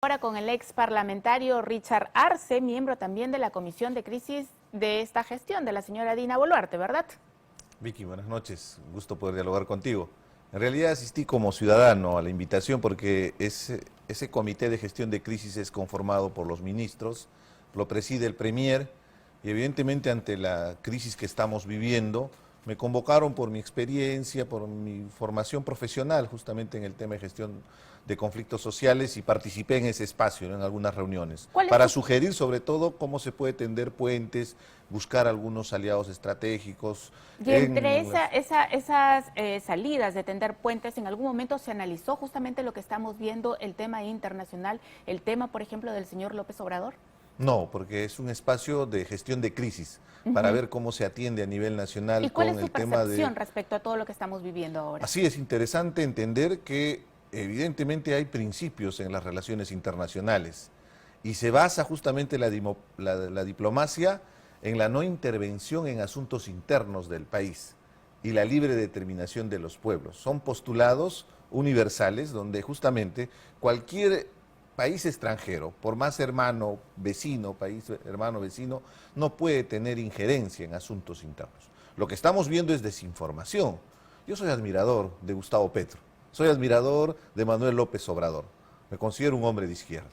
Ahora con el ex parlamentario Richard Arce, miembro también de la Comisión de Crisis de esta gestión de la señora Dina Boluarte, ¿verdad? Vicky, buenas noches, un gusto poder dialogar contigo. En realidad asistí como ciudadano a la invitación porque ese comité de gestión de crisis es conformado por los ministros, lo preside el Premier y evidentemente ante la crisis que estamos viviendo me convocaron por mi experiencia, por mi formación profesional justamente en el tema de gestión de conflictos sociales y participé en ese espacio, ¿no?, en algunas reuniones, para sugerir sobre todo cómo se puede tender puentes, buscar algunos aliados estratégicos. Y entre esas salidas de tender puentes, ¿en algún momento se analizó justamente lo que estamos viendo, el tema internacional, el tema, por ejemplo, del señor López Obrador? No, porque es un espacio de gestión de crisis, para ver cómo se atiende a nivel nacional. ¿Y cuál con es su el tema percepción respecto a todo lo que estamos viviendo ahora? Así es interesante entender que evidentemente hay principios en las relaciones internacionales y se basa justamente la diplomacia en la no intervención en asuntos internos del país y la libre determinación de los pueblos. Son postulados universales donde justamente cualquier país extranjero, por más hermano, vecino, país hermano, vecino, no puede tener injerencia en asuntos internos. Lo que estamos viendo es desinformación. Yo soy admirador de Gustavo Petro, soy admirador de Manuel López Obrador, me considero un hombre de izquierda,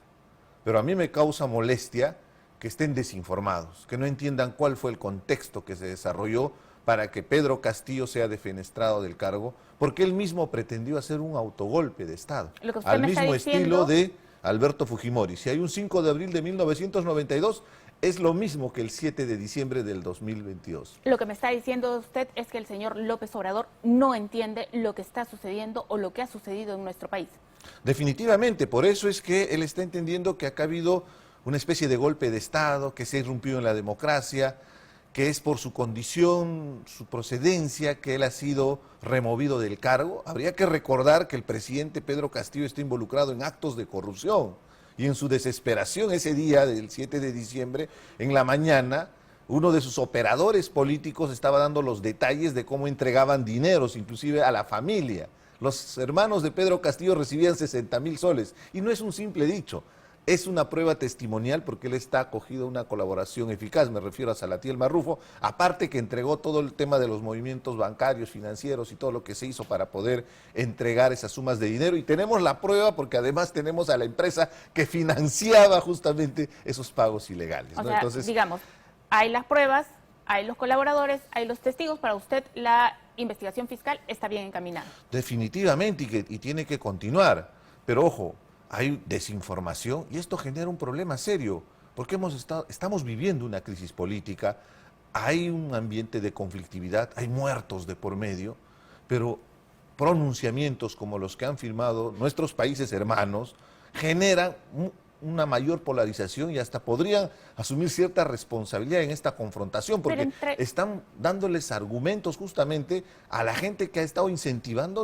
pero a mí me causa molestia que estén desinformados, que no entiendan cuál fue el contexto que se desarrolló para que Pedro Castillo sea defenestrado del cargo, porque él mismo pretendió hacer un autogolpe de Estado, al mismo estilo de Alberto Fujimori. Si hay un 5 de abril de 1992, es lo mismo que el 7 de diciembre del 2022. Lo que me está diciendo usted es que el señor López Obrador no entiende lo que está sucediendo o lo que ha sucedido en nuestro país. Definitivamente, por eso es que él está entendiendo que acá ha habido una especie de golpe de Estado, que se ha irrumpido en la democracia, que es por su condición, su procedencia, que él ha sido removido del cargo. Habría que recordar que el presidente Pedro Castillo está involucrado en actos de corrupción y en su desesperación ese día del 7 de diciembre, en la mañana, uno de sus operadores políticos estaba dando los detalles de cómo entregaban dineros, inclusive a la familia. Los hermanos de Pedro Castillo recibían 60,000 soles y no es un simple dicho. Es una prueba testimonial porque él está acogido a una colaboración eficaz, me refiero a Salatiel Marrufo, aparte que entregó todo el tema de los movimientos bancarios, financieros y todo lo que se hizo para poder entregar esas sumas de dinero. Y tenemos la prueba porque además tenemos a la empresa que financiaba justamente esos pagos ilegales, ¿no? O sea, Entonces, digamos, hay las pruebas, hay los colaboradores, hay los testigos, para usted la investigación fiscal está bien encaminada. Definitivamente, y tiene que continuar, pero ojo, hay desinformación y esto genera un problema serio, porque estamos viviendo una crisis política, hay un ambiente de conflictividad, hay muertos de por medio, pero pronunciamientos como los que han firmado nuestros países hermanos generan una mayor polarización y hasta podrían asumir cierta responsabilidad en esta confrontación, porque están dándoles argumentos justamente a la gente que ha estado incentivando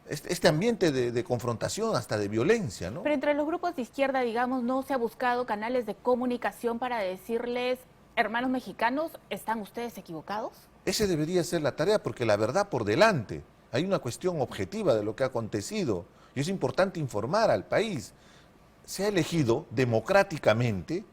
este ambiente de confrontación, hasta de violencia, ¿no? Pero entre los grupos de izquierda, digamos, ¿no se ha buscado canales de comunicación para decirles, hermanos mexicanos, ¿están ustedes equivocados? Ese debería ser la tarea, porque la verdad por delante. Hay una cuestión objetiva de lo que ha acontecido y es importante informar al país. Se ha elegido democráticamente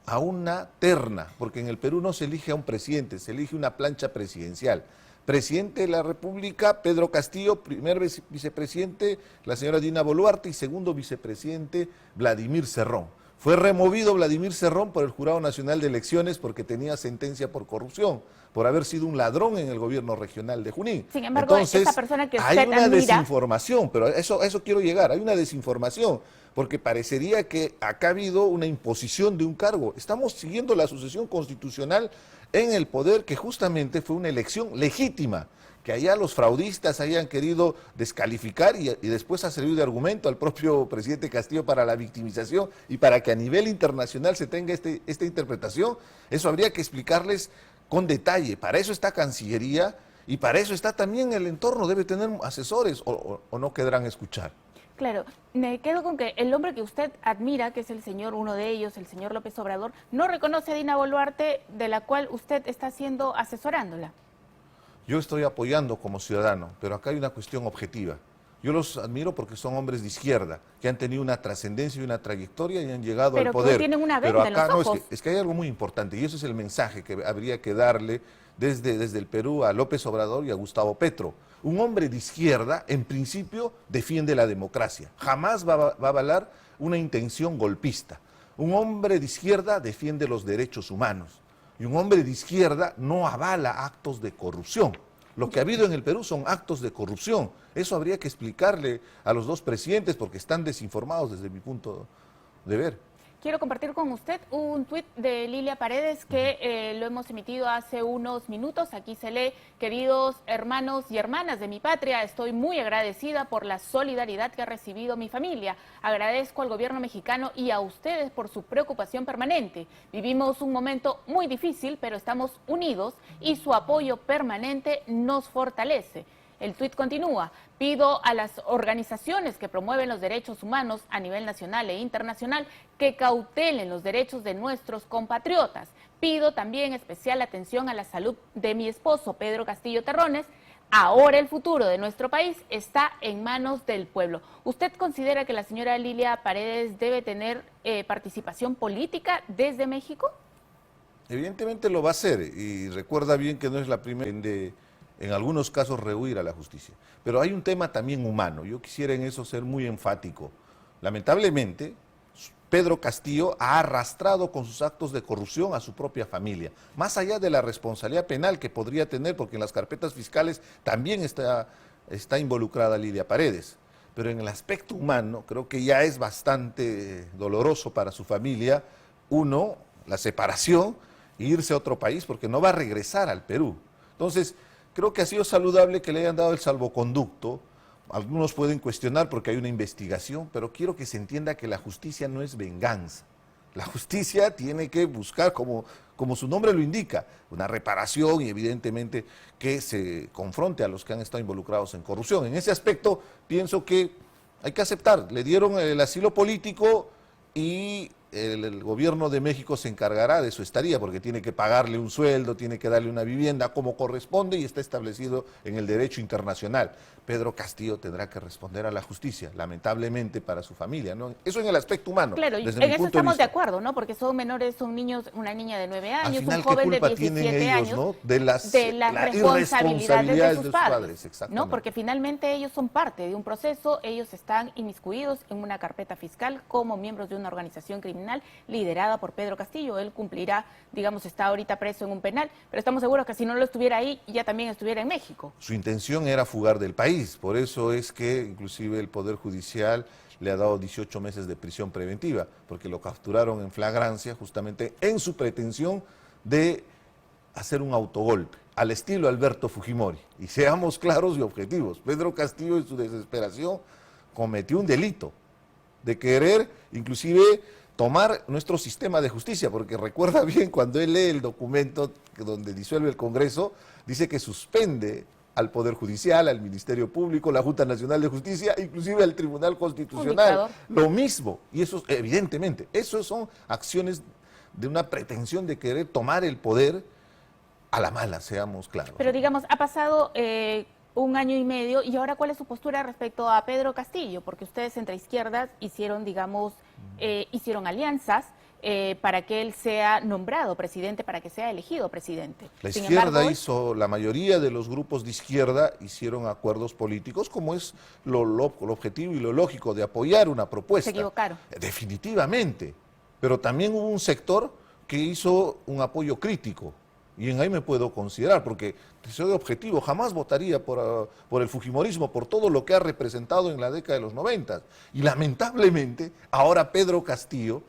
a una terna, porque en el Perú no se elige a un presidente, se elige una plancha presidencial. Presidente de la República, Pedro Castillo; primer vicepresidente, la señora Dina Boluarte; y segundo vicepresidente, Vladimir Cerrón. Fue removido Vladimir Cerrón por el Jurado Nacional de Elecciones porque tenía sentencia por corrupción, por haber sido un ladrón en el gobierno regional de Junín. Sin embargo, entonces, esta persona que usted hay una admira, desinformación, pero a eso quiero llegar, hay una desinformación, porque parecería que acá ha habido una imposición de un cargo. Estamos siguiendo la sucesión constitucional en el poder, que justamente fue una elección legítima, que allá los fraudistas hayan querido descalificar y después ha servido de argumento al propio presidente Castillo para la victimización y para que a nivel internacional se tenga esta interpretación. Eso habría que explicarles con detalle. Para eso está Cancillería y para eso está también el entorno, debe tener asesores, o no querrán escuchar. Claro, me quedo con que el hombre que usted admira, que es el señor, uno de ellos, el señor López Obrador, no reconoce a Dina Boluarte, de la cual usted está asesorándola. Yo estoy apoyando como ciudadano, pero acá hay una cuestión objetiva. Yo los admiro porque son hombres de izquierda, que han tenido una trascendencia y una trayectoria y han llegado Pero al poder. que tienen una Pero venda en acá los no, ojos. es que hay algo muy importante y eso es el mensaje que habría que darle desde el Perú a López Obrador y a Gustavo Petro. Un hombre de izquierda, en principio, defiende la democracia. Jamás va a avalar una intención golpista. Un hombre de izquierda defiende los derechos humanos. Y un hombre de izquierda no avala actos de corrupción. Lo que ha habido en el Perú son actos de corrupción. Eso habría que explicarle a los dos presidentes porque están desinformados desde mi punto de ver. Quiero compartir con usted un tuit de Lilia Paredes que lo hemos emitido hace unos minutos. Aquí se lee: queridos hermanos y hermanas de mi patria, estoy muy agradecida por la solidaridad que ha recibido mi familia. Agradezco al gobierno mexicano y a ustedes por su preocupación permanente. Vivimos un momento muy difícil, pero estamos unidos y su apoyo permanente nos fortalece. El tuit continúa: pido a las organizaciones que promueven los derechos humanos a nivel nacional e internacional que cautelen los derechos de nuestros compatriotas. Pido también especial atención a la salud de mi esposo, Pedro Castillo Terrones. Ahora el futuro de nuestro país está en manos del pueblo. ¿Usted considera que la señora Lilia Paredes debe tener participación política desde México? Evidentemente lo va a hacer y recuerda bien que no es la primera en algunos casos rehuir a la justicia. Pero hay un tema también humano, yo quisiera en eso ser muy enfático. Lamentablemente, Pedro Castillo ha arrastrado con sus actos de corrupción a su propia familia, más allá de la responsabilidad penal que podría tener, porque en las carpetas fiscales también está involucrada Lilia Paredes. Pero en el aspecto humano, creo que ya es bastante doloroso para su familia, uno, la separación, e irse a otro país, porque no va a regresar al Perú. Entonces, creo que ha sido saludable que le hayan dado el salvoconducto. Algunos pueden cuestionar porque hay una investigación, pero quiero que se entienda que la justicia no es venganza. La justicia tiene que buscar, como su nombre lo indica, una reparación y evidentemente que se confronte a los que han estado involucrados en corrupción. En ese aspecto pienso que hay que aceptar, le dieron el asilo político y el gobierno de México se encargará de su estadía porque tiene que pagarle un sueldo, tiene que darle una vivienda como corresponde y está establecido en el derecho internacional. Pedro Castillo tendrá que responder a la justicia, lamentablemente para su familia, ¿no? Eso en el aspecto humano. Claro, en eso estamos de acuerdo, ¿no? Porque son menores, son niños, una niña de 9 años, un joven de 17 años, ¿no? de las responsabilidades de sus padres, ¿no? Porque finalmente ellos son parte de un proceso, ellos están inmiscuidos en una carpeta fiscal como miembros de una organización criminal liderada por Pedro Castillo. Él cumplirá, digamos, está ahorita preso en un penal, pero estamos seguros que si no lo estuviera ahí, ya también estuviera en México. Su intención era fugar del país. Por eso es que inclusive el Poder Judicial le ha dado 18 meses de prisión preventiva, porque lo capturaron en flagrancia justamente en su pretensión de hacer un autogolpe, al estilo Alberto Fujimori. Y seamos claros y objetivos, Pedro Castillo en su desesperación cometió un delito de querer inclusive tomar nuestro sistema de justicia, porque recuerda bien cuando él lee el documento donde disuelve el Congreso, dice que suspende al Poder Judicial, al Ministerio Público, la Junta Nacional de Justicia, inclusive al Tribunal Constitucional. Lo mismo, y eso evidentemente, eso son acciones de una pretensión de querer tomar el poder a la mala, seamos claros. Pero digamos, ha pasado un año y medio, y ahora ¿cuál es su postura respecto a Pedro Castillo? Porque ustedes entre izquierdas hicieron, digamos, hicieron alianzas para que él sea nombrado presidente, para que sea elegido presidente. La izquierda hizo, la mayoría de los grupos de izquierda hicieron acuerdos políticos, como es lo objetivo y lo lógico de apoyar una propuesta. Se equivocaron. Definitivamente, pero también hubo un sector que hizo un apoyo crítico, y en ahí me puedo considerar, porque soy objetivo, jamás votaría por el fujimorismo, por todo lo que ha representado en la década de los 90. Y lamentablemente, ahora Pedro Castillo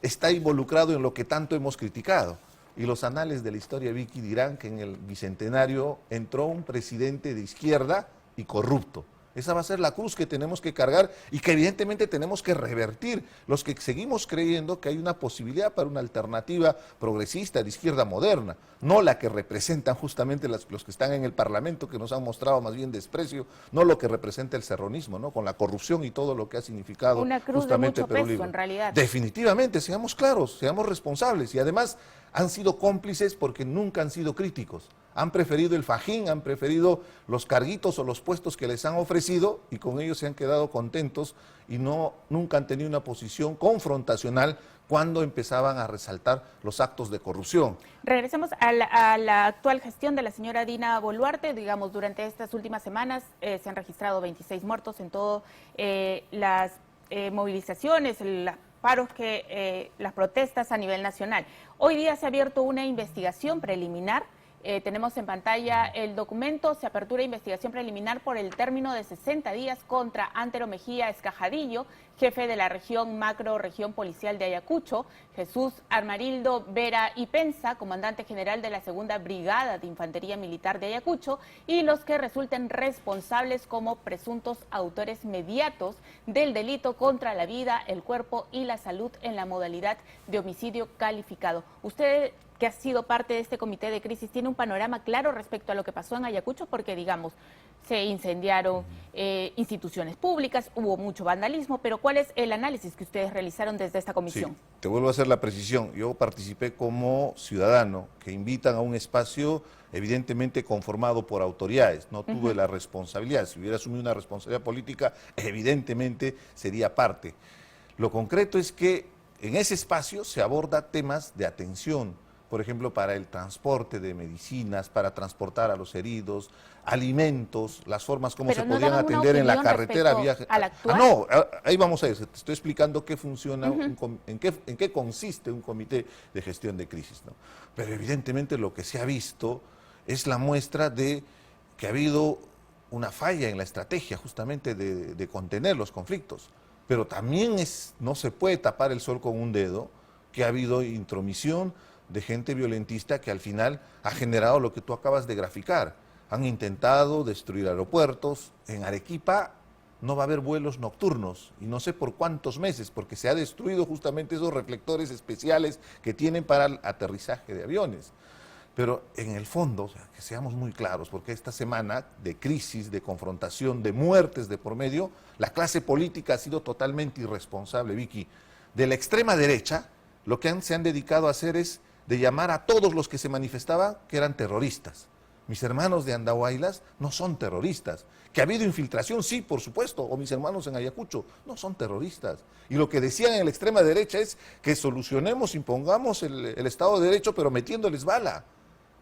está involucrado en lo que tanto hemos criticado. Y los anales de la historia, Vicky, dirán que en el Bicentenario entró un presidente de izquierda y corrupto. Esa va a ser la cruz que tenemos que cargar y que evidentemente tenemos que revertir. Los que seguimos creyendo que hay una posibilidad para una alternativa progresista de izquierda moderna, no la que representan justamente los que están en el Parlamento, que nos han mostrado más bien desprecio, no lo que representa el serronismo, ¿no? Con la corrupción y todo lo que ha significado una cruz justamente de mucho Perú peso, Libre. en realidad. Definitivamente, seamos claros, seamos responsables y además han sido cómplices porque nunca han sido críticos. Han preferido el fajín, han preferido los carguitos o los puestos que les han ofrecido y con ellos se han quedado contentos y nunca han tenido una posición confrontacional cuando empezaban a resaltar los actos de corrupción. Regresemos a la actual gestión de la señora Dina Boluarte. Digamos, durante estas últimas semanas se han registrado 26 muertos en todas las movilizaciones, los paros, las protestas a nivel nacional. Hoy día se ha abierto una investigación preliminar. Tenemos en pantalla el documento. Se apertura investigación preliminar por el término de 60 días contra Antero Mejía Escajadillo, jefe de la región policial de Ayacucho, Jesús Armarildo Vera y Pensa, comandante general de la Segunda Brigada de Infantería Militar de Ayacucho, y los que resulten responsables como presuntos autores mediatos del delito contra la vida, el cuerpo y la salud en la modalidad de homicidio calificado. Usted, que ha sido parte de este comité de crisis, ¿tiene un panorama claro respecto a lo que pasó en Ayacucho? Porque, digamos, se incendiaron instituciones públicas, hubo mucho vandalismo, pero ¿cuál es el análisis que ustedes realizaron desde esta comisión? Sí, te vuelvo a hacer la precisión. Yo participé como ciudadano que invitan a un espacio evidentemente conformado por autoridades. No tuve la responsabilidad. Si hubiera asumido una responsabilidad política, evidentemente sería parte. Lo concreto es que en ese espacio se aborda temas de atención, por ejemplo, para el transporte de medicinas, para transportar a los heridos, alimentos, las formas como se podían atender en la carretera. No, ahí vamos a eso. Te estoy explicando qué funciona, en qué consiste un comité de gestión de crisis, ¿no? Pero evidentemente lo que se ha visto es la muestra de que ha habido una falla en la estrategia justamente de contener los conflictos. Pero también no se puede tapar el sol con un dedo, que ha habido intromisión de gente violentista que al final ha generado lo que tú acabas de graficar. Han intentado destruir aeropuertos. En Arequipa no va a haber vuelos nocturnos y no sé por cuántos meses, porque se ha destruido justamente esos reflectores especiales que tienen para el aterrizaje de aviones. Pero en el fondo, o sea, que seamos muy claros, porque esta semana de crisis, de confrontación, de muertes de por medio, la clase política ha sido totalmente irresponsable, Vicky. De la extrema derecha, lo que se han dedicado a hacer es de llamar a todos los que se manifestaban que eran terroristas. Mis hermanos de Andahuaylas no son terroristas. Que ha habido infiltración, sí, por supuesto, o mis hermanos en Ayacucho, no son terroristas. Y lo que decían en la extrema derecha es que solucionemos, impongamos el Estado de Derecho, pero metiéndoles bala.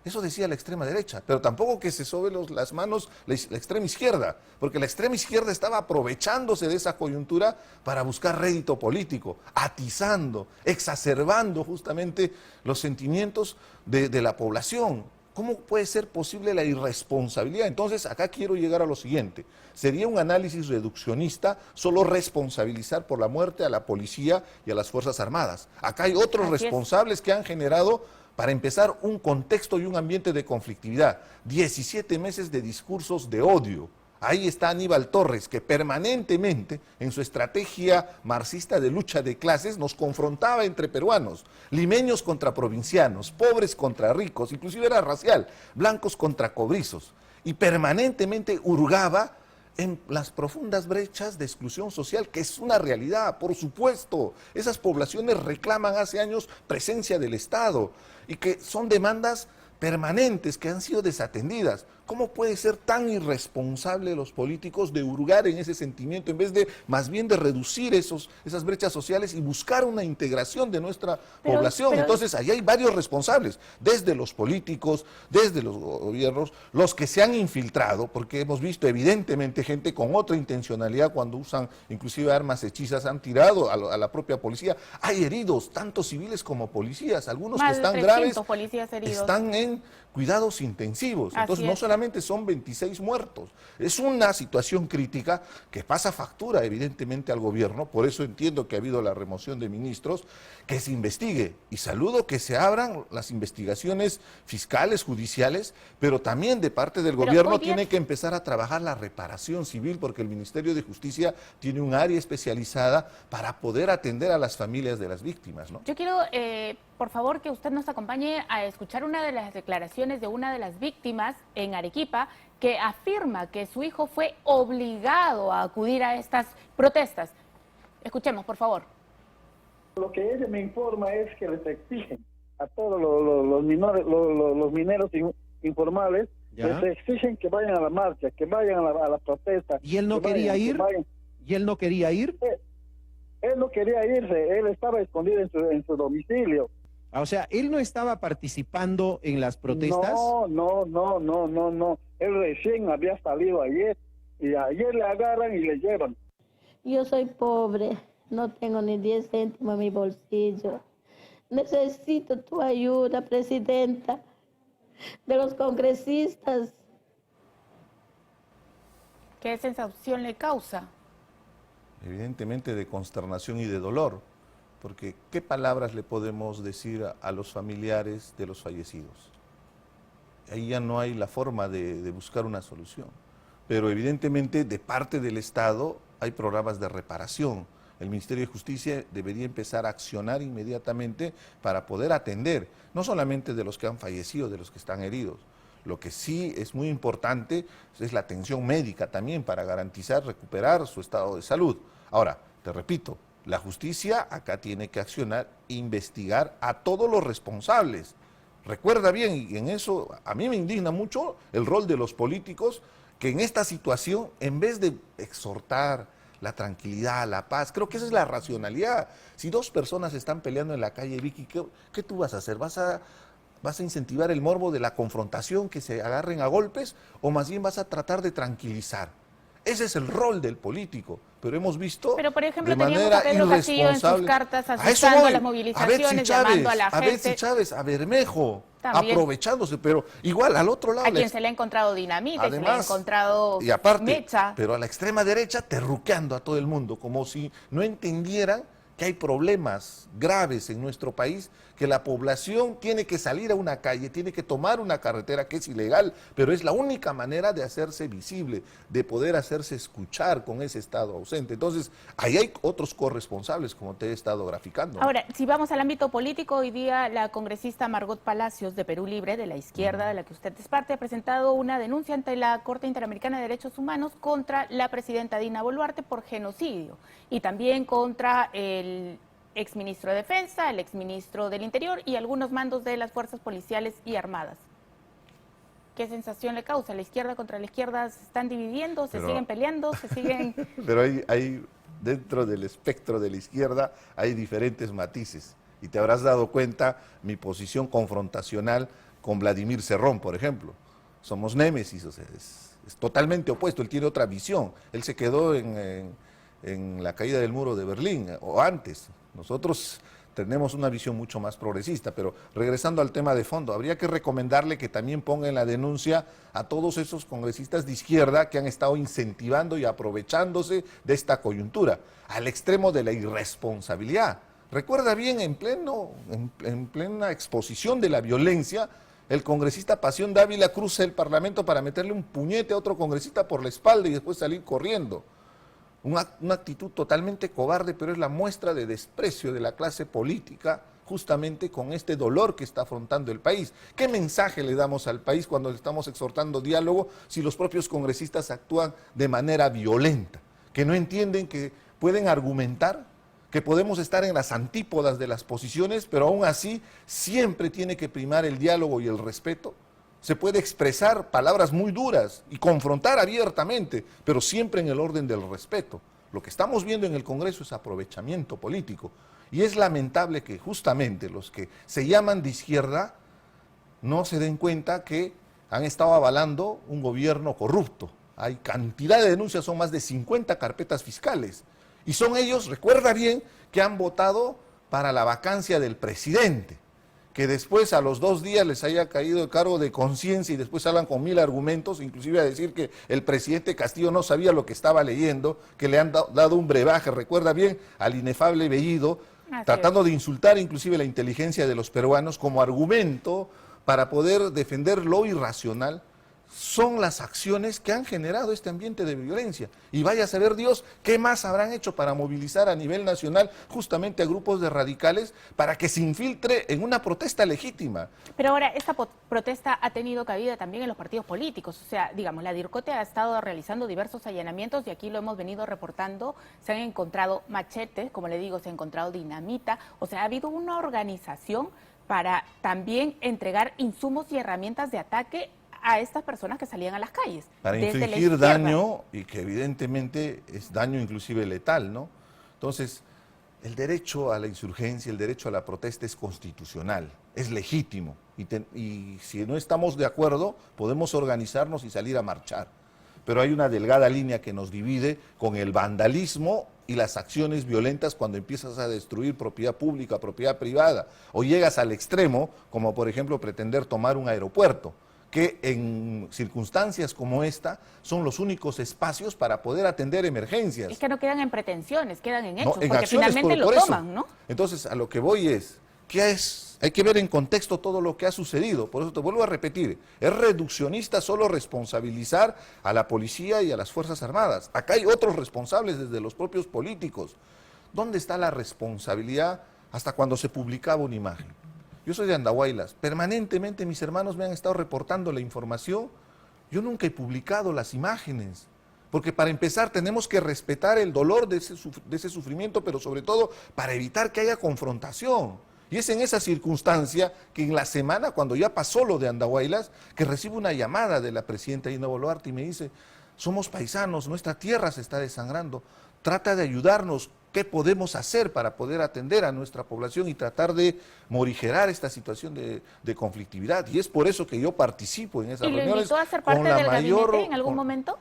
Eso decía la extrema derecha, pero tampoco que se sobe las manos la extrema izquierda, porque la extrema izquierda estaba aprovechándose de esa coyuntura para buscar rédito político, atizando, exacerbando justamente los sentimientos de la población. ¿Cómo puede ser posible la irresponsabilidad? Entonces, acá quiero llegar a lo siguiente. Sería un análisis reduccionista solo responsabilizar por la muerte a la policía y a las Fuerzas Armadas. Acá hay otros responsables que han generado, para empezar, un contexto y un ambiente de conflictividad. 17 meses de discursos de odio. Ahí está Aníbal Torres, que permanentemente, en su estrategia marxista de lucha de clases, nos confrontaba entre peruanos, limeños contra provincianos, pobres contra ricos, inclusive era racial, blancos contra cobrizos, y permanentemente hurgaba en las profundas brechas de exclusión social, que es una realidad, por supuesto. Esas poblaciones reclaman hace años presencia del Estado y que son demandas permanentes que han sido desatendidas. ¿Cómo puede ser tan irresponsable los políticos de hurgar en ese sentimiento en vez de, más bien, de reducir esas brechas sociales y buscar una integración de nuestra población? Entonces, ahí hay varios responsables, desde los políticos, desde los gobiernos, los que se han infiltrado, porque hemos visto evidentemente gente con otra intencionalidad cuando usan inclusive armas hechizas, han tirado a la propia policía. Hay heridos, tanto civiles como policías, algunos que están graves, están en cuidados intensivos. Entonces, no solamente son 26 muertos, es una situación crítica que pasa factura evidentemente al gobierno. Por eso entiendo que ha habido la remoción de ministros, que se investigue, y saludo que se abran las investigaciones fiscales, judiciales, pero también de parte del gobierno tiene que empezar a trabajar la reparación civil, porque el Ministerio de Justicia tiene un área especializada para poder atender a las familias de las víctimas, ¿no? Yo quiero, por favor, que usted nos acompañe a escuchar una de las declaraciones de una de las víctimas en Arequipa, que afirma que su hijo fue obligado a acudir a estas protestas. Escuchemos, por favor. Lo que ella me informa es que les exigen a todos los mineros informales, Ya. les exigen que vayan a la marcha, que vayan a la protesta. ¿Y él no que quería vayan, ir? que vayan. ¿Y él no quería ir? Él no quería irse, él estaba escondido en su domicilio. O sea, ¿él no estaba participando en las protestas? No. Él recién había salido ayer y ayer le agarran y le llevan. Yo soy pobre, no tengo ni 10 céntimos en mi bolsillo. Necesito tu ayuda, presidenta, de los congresistas. ¿Qué sensación le causa? Evidentemente de consternación y de dolor, porque ¿qué palabras le podemos decir a los familiares de los fallecidos? Ahí ya no hay la forma de buscar una solución, pero evidentemente de parte del Estado hay programas de reparación. El Ministerio de Justicia debería empezar a accionar inmediatamente para poder atender, no solamente de los que han fallecido, de los que están heridos. Lo que sí es muy importante es la atención médica también para garantizar, recuperar su estado de salud. Ahora, te repito, la justicia acá tiene que accionar, investigar a todos los responsables. Recuerda bien, y en eso a mí me indigna mucho el rol de los políticos, que en esta situación, en vez de exhortar la tranquilidad, la paz, creo que esa es la racionalidad. Si dos personas están peleando en la calle, Vicky, ¿qué tú vas a hacer? ¿Vas a incentivar el morbo de la confrontación, que se agarren a golpes, o más bien vas a tratar de tranquilizar? Ese es el rol del político, pero hemos visto Pero, por ejemplo, de teníamos manera a Pedro Castillo en sus irresponsable. cartas A eso asustando voy. las movilizaciones, llamando a la a Betsy gente. Chávez, a Bermejo, También. aprovechándose, pero igual al otro lado. A quien se le ha encontrado dinamita, se le ha Además, encontrado y aparte, mecha. pero a la extrema derecha terruqueando a todo el mundo, como si no entendieran que hay problemas graves en nuestro país, que la población tiene que salir a una calle, tiene que tomar una carretera que es ilegal, pero es la única manera de hacerse visible, de poder hacerse escuchar con ese Estado ausente. Entonces, ahí hay otros corresponsables, como te he estado graficando. Ahora, si vamos al ámbito político, hoy día la congresista Margot Palacios de Perú Libre, de la izquierda, de la que usted es parte, ha presentado una denuncia ante la Corte Interamericana de Derechos Humanos contra la presidenta Dina Boluarte por genocidio y también contra el exministro de Defensa, el exministro del Interior y algunos mandos de las fuerzas policiales y armadas. ¿Qué sensación le causa? ¿La izquierda contra la izquierda se están dividiendo, se siguen peleando, se siguen...? Pero hay dentro del espectro de la izquierda hay diferentes matices. Y te habrás dado cuenta mi posición confrontacional con Vladimir Cerrón, por ejemplo. Somos némesis, o sea, es totalmente opuesto. Él tiene otra visión. Él se quedó en la caída del muro de Berlín, o antes. Nosotros tenemos una visión mucho más progresista, pero regresando al tema de fondo, habría que recomendarle que también ponga en la denuncia a todos esos congresistas de izquierda que han estado incentivando y aprovechándose de esta coyuntura, al extremo de la irresponsabilidad. Recuerda bien, en plena exposición de la violencia, el congresista Pasión Dávila cruza el Parlamento para meterle un puñete a otro congresista por la espalda y después salir corriendo. Una actitud totalmente cobarde, pero es la muestra de desprecio de la clase política justamente con este dolor que está afrontando el país. ¿Qué mensaje le damos al país cuando le estamos exhortando diálogo si los propios congresistas actúan de manera violenta? Que no entienden que pueden argumentar, que podemos estar en las antípodas de las posiciones, pero aún así siempre tiene que primar el diálogo y el respeto. Se puede expresar palabras muy duras y confrontar abiertamente, pero siempre en el orden del respeto. Lo que estamos viendo en el Congreso es aprovechamiento político. Y es lamentable que justamente los que se llaman de izquierda no se den cuenta que han estado avalando un gobierno corrupto. Hay cantidad de denuncias, son más de 50 carpetas fiscales. Y son ellos, recuerda bien, que han votado para la vacancia del presidente. Que después a los 2 días les haya caído el cargo de conciencia y después salgan con 1000 argumentos, inclusive a decir que el presidente Castillo no sabía lo que estaba leyendo, que le han dado un brebaje, recuerda bien, al inefable Bellido, tratando de insultar inclusive la inteligencia de los peruanos como argumento para poder defender lo irracional. Son las acciones que han generado este ambiente de violencia. Y vaya a saber Dios qué más habrán hecho para movilizar a nivel nacional justamente a grupos de radicales para que se infiltre en una protesta legítima. Pero ahora, esta protesta ha tenido cabida también en los partidos políticos. O sea, digamos, la DIRCOTE ha estado realizando diversos allanamientos y aquí lo hemos venido reportando. Se han encontrado machetes, como le digo, se ha encontrado dinamita. O sea, ha habido una organización para también entregar insumos y herramientas de ataque a estas personas que salían a las calles. Para desde la infligir izquierda. daño, y que evidentemente es daño inclusive letal, ¿no? Entonces, el derecho a la insurgencia, el derecho a la protesta es constitucional, es legítimo, y si no estamos de acuerdo, podemos organizarnos y salir a marchar. Pero hay una delgada línea que nos divide con el vandalismo y las acciones violentas cuando empiezas a destruir propiedad pública, propiedad privada, o llegas al extremo, como por ejemplo pretender tomar un aeropuerto, que en circunstancias como esta son los únicos espacios para poder atender emergencias. Es que no quedan en pretensiones, quedan en hechos, No, en porque acciones, finalmente por lo eso. toman, ¿no? Entonces, a lo que voy es, hay que ver en contexto todo lo que ha sucedido. Por eso te vuelvo a repetir, es reduccionista solo responsabilizar a la policía y a las Fuerzas Armadas. Acá hay otros responsables desde los propios políticos. ¿Dónde está la responsabilidad hasta cuando se publicaba una imagen? Yo soy de Andahuaylas, permanentemente mis hermanos me han estado reportando la información. Yo nunca he publicado las imágenes, porque para empezar tenemos que respetar el dolor de ese sufrimiento, pero sobre todo para evitar que haya confrontación. Y es en esa circunstancia que en la semana, cuando ya pasó lo de Andahuaylas, que recibo una llamada de la presidenta Dina Boluarte y me dice, somos paisanos, nuestra tierra se está desangrando, trata de ayudarnos, ¿qué podemos hacer para poder atender a nuestra población y tratar de morigerar esta situación de conflictividad? Y es por eso que yo participo en esas ¿Y lo reuniones. invitó a ser parte del gabinete en algún momento?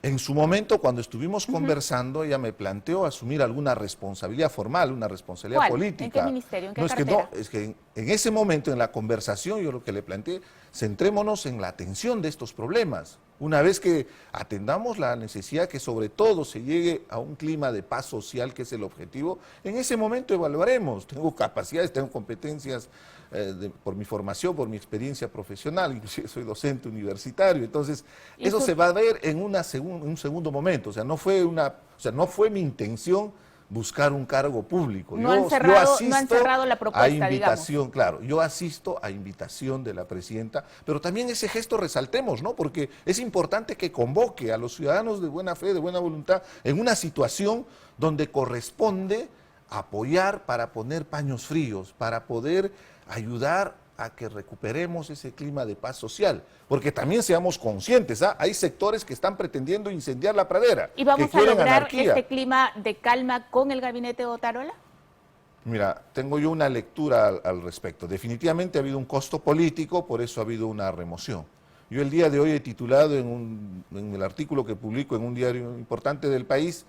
En su momento, cuando estuvimos conversando, ella me planteó asumir alguna responsabilidad formal, una responsabilidad ¿Cuál? política. ¿En qué ministerio? ¿En qué cartera? cartera? Es que en ese momento, en la conversación, yo lo que le planteé, centrémonos en la atención de estos problemas. Una vez que atendamos la necesidad que sobre todo se llegue a un clima de paz social, que es el objetivo, en ese momento evaluaremos. Tengo capacidades, tengo competencias por mi formación, por mi experiencia profesional, inclusive soy docente universitario, entonces eso se va a ver en un segundo momento. O sea, no fue mi intención buscar un cargo público. No han cerrado la propuesta, a invitación, digamos. Claro, yo asisto a invitación de la presidenta, pero también ese gesto resaltemos, ¿no? Porque es importante que convoque a los ciudadanos de buena fe, de buena voluntad, en una situación donde corresponde apoyar para poner paños fríos, para poder ayudar a que recuperemos ese clima de paz social, porque también seamos conscientes, hay sectores que están pretendiendo incendiar la pradera. ¿Y vamos que a lograr anarquía. este clima de calma con el gabinete de Otárola? Mira, tengo yo una lectura al respecto. Definitivamente ha habido un costo político, por eso ha habido una remoción. Yo el día de hoy he titulado en el artículo que publico en un diario importante del país,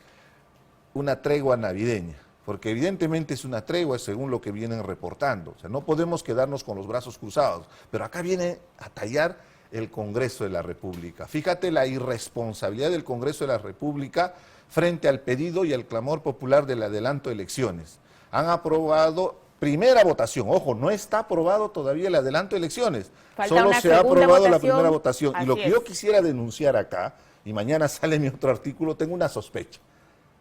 una tregua navideña. Porque evidentemente es una tregua según lo que vienen reportando. O sea, no podemos quedarnos con los brazos cruzados. Pero acá viene a tallar el Congreso de la República. Fíjate la irresponsabilidad del Congreso de la República frente al pedido y al clamor popular del adelanto de elecciones. Han aprobado primera votación. Ojo, no está aprobado todavía el adelanto de elecciones. Falta Solo una se ha aprobado votación. la primera votación. Y lo que Así yo es. quisiera denunciar acá, y mañana sale mi otro artículo, tengo una sospecha.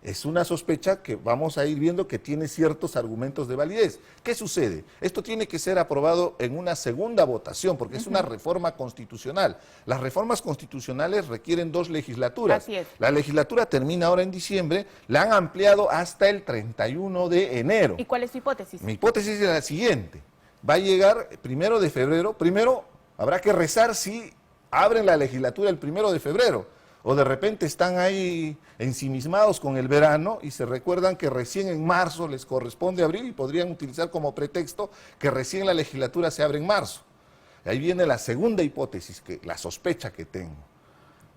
Es una sospecha que vamos a ir viendo que tiene ciertos argumentos de validez. ¿Qué sucede? Esto tiene que ser aprobado en una segunda votación, porque es una reforma constitucional. Las reformas constitucionales requieren 2 legislaturas. Así es. La legislatura termina ahora en diciembre, la han ampliado hasta el 31 de enero. ¿Y cuál es su hipótesis? Mi hipótesis es la siguiente. Va a llegar 1 de febrero. Primero, habrá que rezar si abren la legislatura el 1 de febrero. O de repente están ahí ensimismados con el verano y se recuerdan que recién en marzo les corresponde abrir y podrían utilizar como pretexto que recién la legislatura se abre en marzo. Ahí viene la segunda hipótesis, la sospecha que tengo.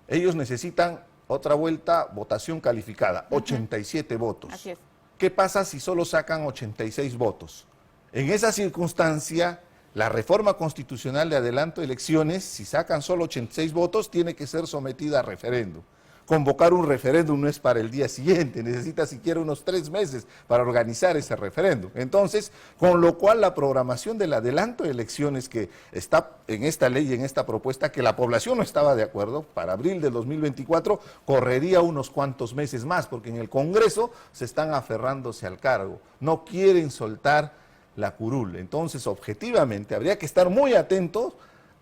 Ellos necesitan otra vuelta, votación calificada, 87 votos. Así es. ¿Qué pasa si solo sacan 86 votos? En esa circunstancia, la reforma constitucional de adelanto de elecciones, si sacan solo 86 votos, tiene que ser sometida a referéndum. Convocar un referéndum no es para el día siguiente, necesita siquiera unos 3 meses para organizar ese referéndum. Entonces, con lo cual la programación del adelanto de elecciones que está en esta ley y en esta propuesta, que la población no estaba de acuerdo, para abril del 2024, correría unos cuantos meses más, porque en el Congreso se están aferrándose al cargo, no quieren soltar la curul. Entonces, objetivamente, habría que estar muy atentos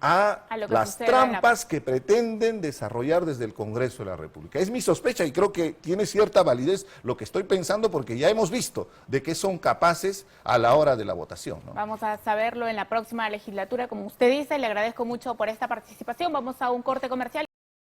a A lo que las suceda en la- trampas que pretenden desarrollar desde el Congreso de la República. Es mi sospecha y creo que tiene cierta validez lo que estoy pensando porque ya hemos visto de qué son capaces a la hora de la votación, ¿no? Vamos a saberlo en la próxima legislatura, como usted dice. Le agradezco mucho por esta participación. Vamos a un corte comercial.